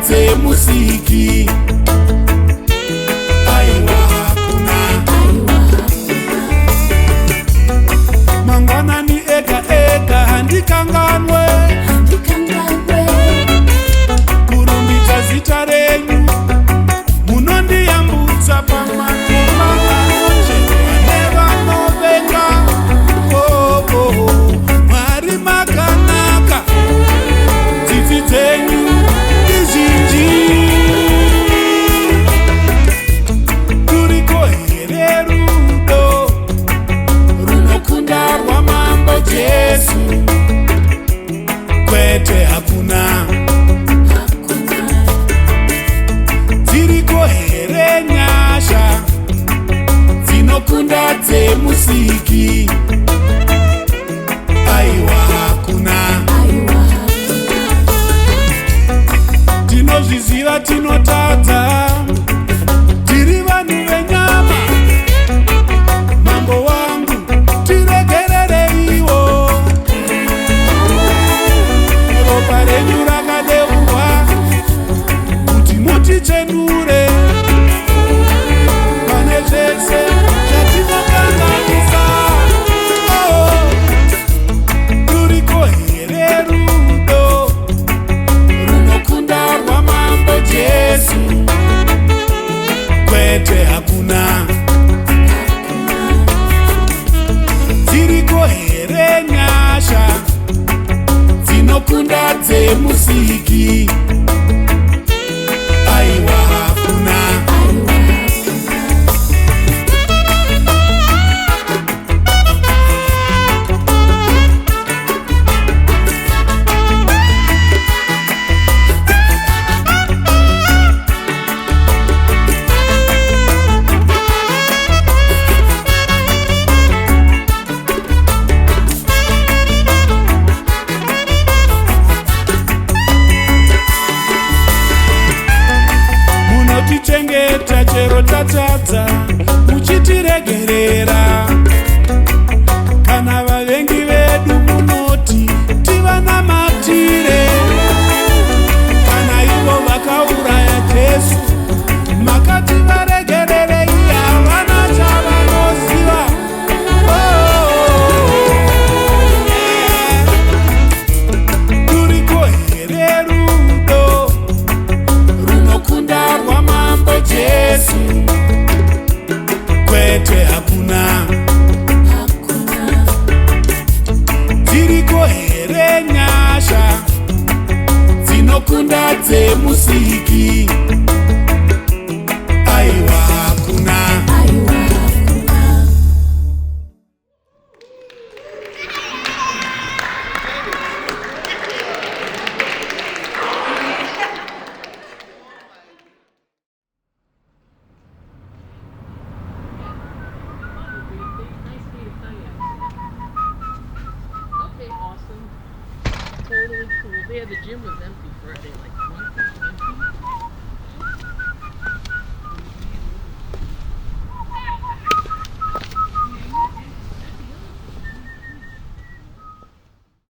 dzemusiki. Aiwa hakuna mangwanani ega ega handikanganwe kurumbidza zita renyu munondiyambutsa pamatomba anocherwa nevanovenga. Mwari makanaka, tsitsi dzenyu izhinji. Kuriko here rudo runokunda rwamambo Jesu? Kwete hakuna. Dziriko here nyasha dzinokunda dzemusiki? Aiwa hakuna. Tinozviziva tinotadza, tiri vanhu venyama. Mambo wangu tiregerereiwo, ropa renyu rakadeurwa kuti mutichenure pane zvese zvatinokanganisa. Ruriko here rudo runokunda rwamambo Jesu? Kwete hakuna. Dziriko here nyasha dzinokunda dzemusiki? Aiwa hakuna. Munotichengeta chero tatadza, muchitiregerera. Kana vavengi vedu munoti tivanamatire. Kana ivo vakauraya Jesu makati varegererei, havana chavanoziva. Ruriko here rudo runokunda rwamambo Jesu? Kwete hakuna. Dziriko here nyasha dzinokunda dzemusiki? Aiwa hakuna. Okay, awesome. Totally cool. Yeah, the gym was empty for a day, like 1 week.